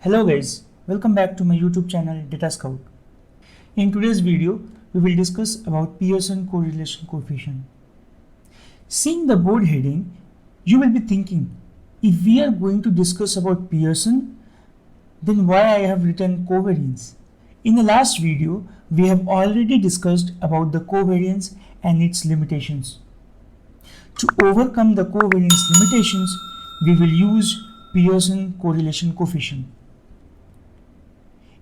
Hello guys, welcome back to my YouTube channel Data Scout. In today's video, we will discuss about Pearson correlation coefficient. Seeing the board heading, you will be thinking, if we are going to discuss about Pearson, then why I have written covariance? In the last video, we have already discussed about the covariance and its limitations. To overcome the covariance limitations, we will use Pearson correlation coefficient.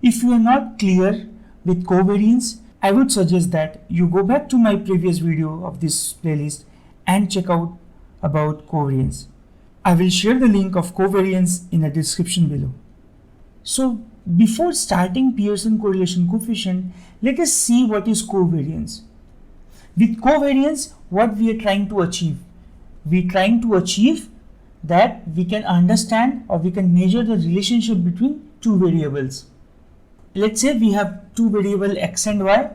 If you are not clear with covariance, I would suggest that you go back to my previous video of this playlist and check out about covariance. I will share the link of covariance in the description below. So before starting Pearson correlation coefficient, let us see what is covariance. With covariance, what we are trying to achieve? We are trying to achieve that we can understand or we can measure the relationship between two variables. Let's say we have two variables x and y.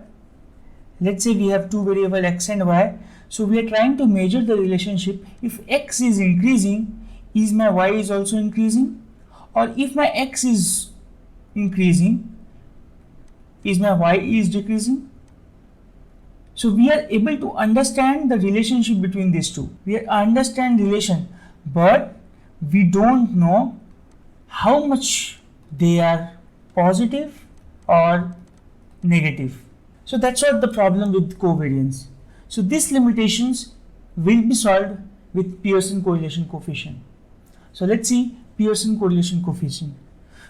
So we are trying to measure the relationship. If x is increasing, is my y is also increasing? Or if my x is increasing, is my y is decreasing? So we are able to understand the relationship between these two. We understand relation, but we don't know how much they are positive or negative. So that's what the problem with covariance. So these limitations will be solved with Pearson correlation coefficient. So let's see Pearson correlation coefficient.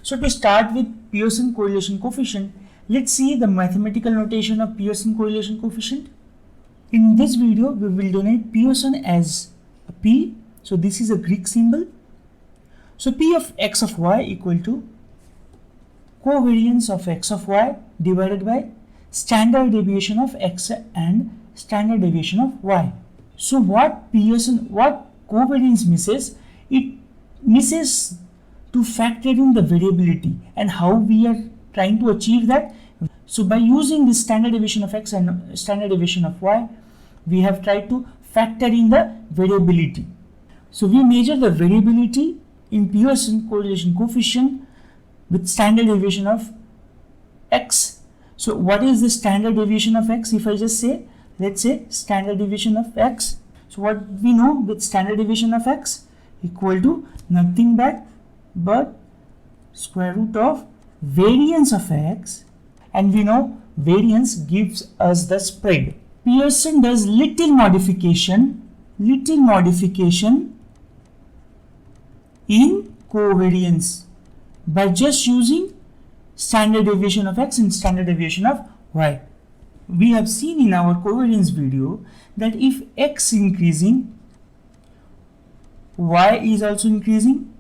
So to start with Pearson correlation coefficient, let's see the mathematical notation of Pearson correlation coefficient. In this video, we will denote Pearson as a P. So this is a Greek symbol. So P of x of y equal to covariance of x of y divided by standard deviation of x and standard deviation of y. So what covariance misses? It misses to factor in the variability, and how we are trying to achieve that. So by using this standard deviation of x and standard deviation of y, we have tried to factor in the variability. So we measure the variability in Pearson correlation coefficient with standard deviation of x. So what is the standard deviation of x? If I just say, let's say standard deviation of x. So what we know with standard deviation of x equal to nothing but square root of variance of x, and we know variance gives us the spread. Pearson does little modification in covariance by just using standard deviation of x and standard deviation of y. We have seen in our covariance video that if x increasing, y is also increasing,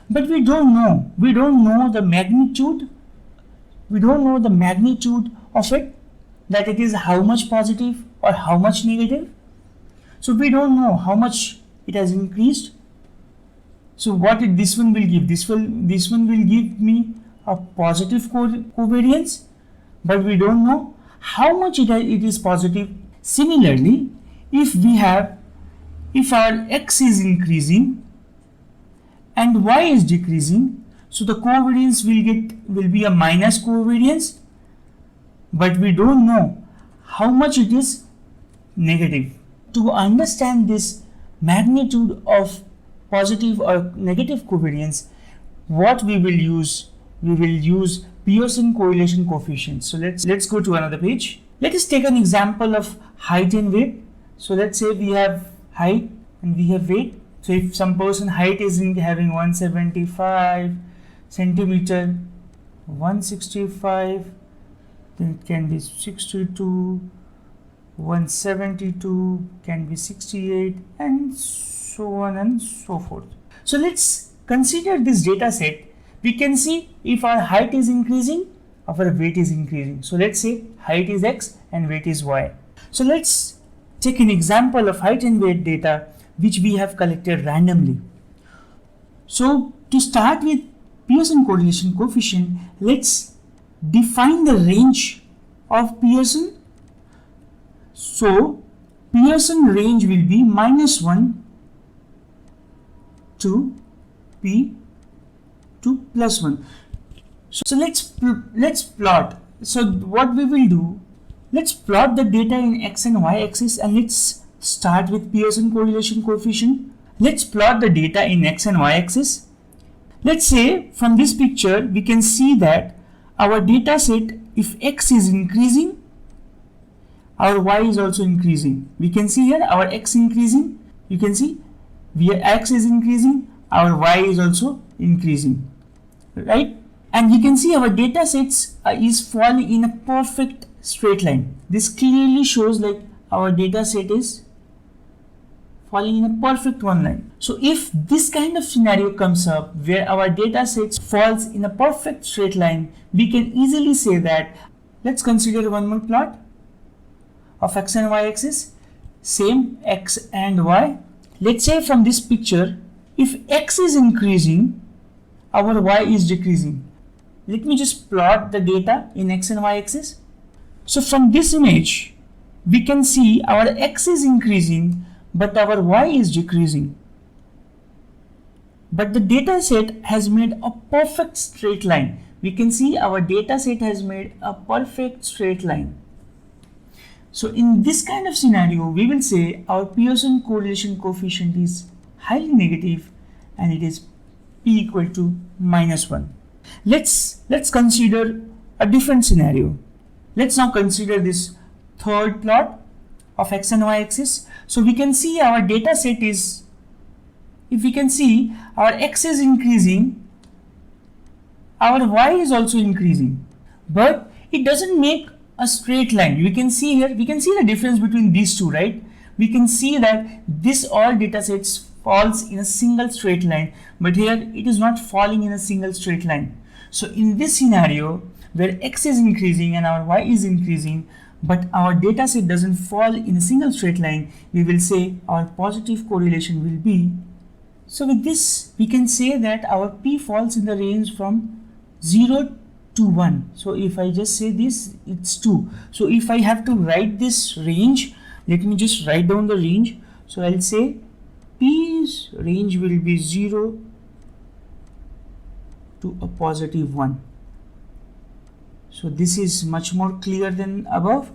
but we don't know the magnitude. We don't know the magnitude of it, that it is how much positive or how much negative. So we don't know how much it has increased. So what this one will give? This one will give me a positive covariance, but we don't know how much it is positive. Similarly, if our x is increasing and y is decreasing, so the covariance will be a minus covariance, but we don't know how much it is negative. To understand this magnitude of positive or negative covariance, what we will use Pearson correlation coefficient. So let's go to another page. Let us take an example of height and weight. So let's say we have height and we have weight. So if some person height is having 175 centimeter, 165, then it can be 62, 172 can be 68, and so on and so forth. So let's consider this data set. We can see if our height is increasing, our weight is increasing. So let's say height is x and weight is y. So let's take an example of height and weight data which we have collected randomly. So to start with Pearson correlation coefficient, let's define the range of Pearson. So Pearson range will be -1 to P to +1. So let's plot. So what we will do, let's plot the data in x and y axis, and let's start with Pearson correlation coefficient. Let's plot the data in x and y axis. Let's say from this picture we can see that our data set, if x is increasing, our y is also increasing. We can see here our x increasing. You can see x is increasing, our y is also increasing, right? And you can see our data sets is falling in a perfect straight line. This clearly shows like our data set is falling in a perfect one line. So if this kind of scenario comes up where our data sets falls in a perfect straight line, we can easily say that, let's consider one more plot of x and y axis, same x and y. Let's say from this picture, if x is increasing, our y is decreasing. Let me just plot the data in x and y axis. So from this image, we can see our x is increasing, but our y is decreasing. But the data set has made a perfect straight line. We can see our data set has made a perfect straight line. So in this kind of scenario, we will say our Pearson correlation coefficient is highly negative and it is p equal to -1. Let's consider a different scenario. Let's now consider this third plot of x and y axis. So we can see our data set is, if we can see our x is increasing, our y is also increasing, but it doesn't make a straight line. We can see here, we can see the difference between these two, right? We can see that this all data sets falls in a single straight line, but here it is not falling in a single straight line. So in this scenario where x is increasing and our y is increasing, but our data set doesn't fall in a single straight line, we will say our positive correlation will be. So with this, we can say that our p falls in the range from 0 to 1. So if I just say this, it's 2. So if I have to write this range, let me just write down the range. So I'll say p's range will be 0 to a +1. So this is much more clear than above.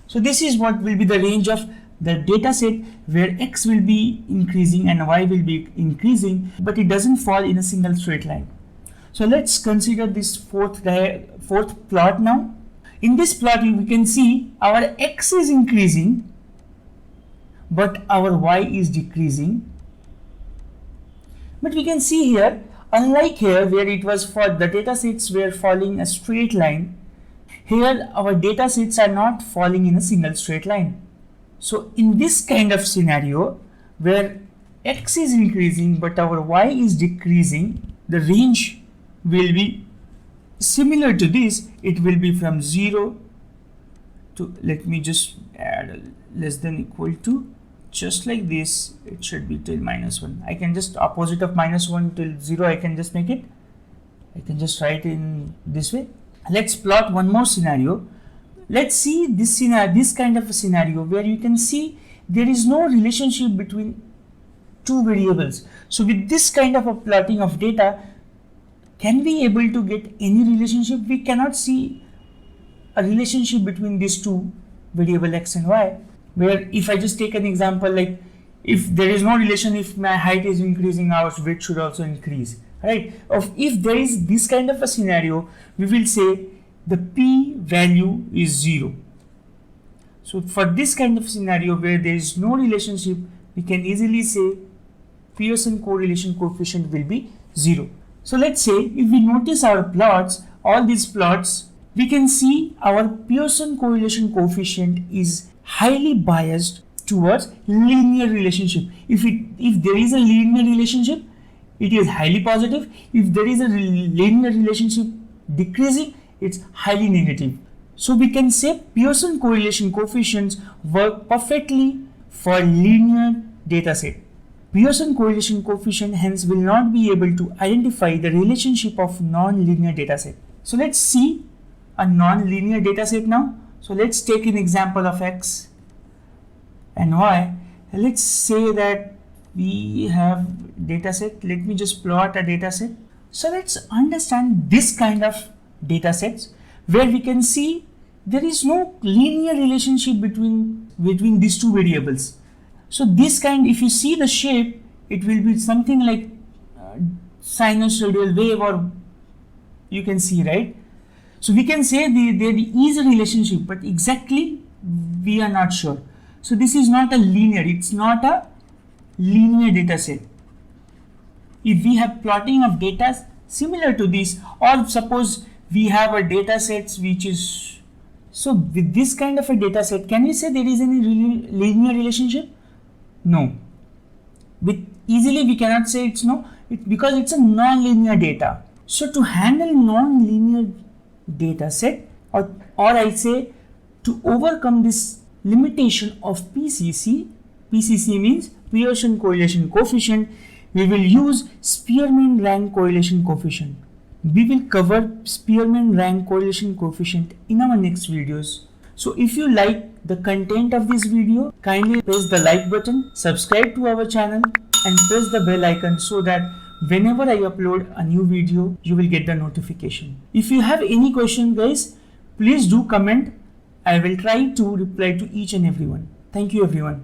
So this is what will be the range of the data set where x will be increasing and y will be increasing, but it doesn't fall in a single straight line. So let's consider this fourth plot now. In this plot, we can see our x is increasing, but our y is decreasing. But we can see here, unlike here where it was for the data sets were falling a straight line, here our data sets are not falling in a single straight line. So in this kind of scenario where x is increasing but our y is decreasing, the range will be similar to this. It will be from 0 to, let me just add less than equal to, just like this. It should be till -1. I can just opposite of -1 till 0, I can just make it. I can just write in this way. Let's plot one more scenario. Let's see this scenario, this kind of a scenario where you can see there is no relationship between two variables. So with this kind of a plotting of data, can we able to get any relationship? We cannot see a relationship between these two variable x and y, where if I just take an example, like if there is no relation, if my height is increasing, our width should also increase, right? If there is this kind of a scenario, we will say the p value is 0. So for this kind of scenario where there is no relationship, we can easily say Pearson correlation coefficient will be 0. So let's say if we notice our plots, all these plots, we can see our Pearson correlation coefficient is highly biased towards linear relationship. If there is a linear relationship, it is highly positive. If there is a linear relationship decreasing, it's highly negative. So we can say Pearson correlation coefficients work perfectly for linear data set. Pearson correlation coefficient hence will not be able to identify the relationship of non-linear data set. So let's see a non-linear data set now. So let's take an example of x and y. Let's say that we have data set. Let me just plot a data set. So let's understand this kind of data sets where we can see there is no linear relationship between these two variables. So this kind, if you see the shape, it will be something like sinusoidal wave, or you can see, right? So we can say there is a relationship, but exactly we are not sure. So this is not a linear, it's not a linear data set. If we have plotting of data similar to this, or suppose we have a data sets which is, so with this kind of a data set, can we say there is any linear relationship? No. With easily we cannot say it's no, because it's a non-linear data. So to handle non-linear data set, or I say to overcome this limitation of PCC means Pearson correlation coefficient, we will use Spearman rank correlation coefficient. We will cover Spearman rank correlation coefficient in our next videos. So if you like the content of this video, kindly press the like button, subscribe to our channel and press the bell icon so that whenever I upload a new video, you will get the notification. If you have any question, guys, please do comment. I will try to reply to each and everyone. Thank you, everyone.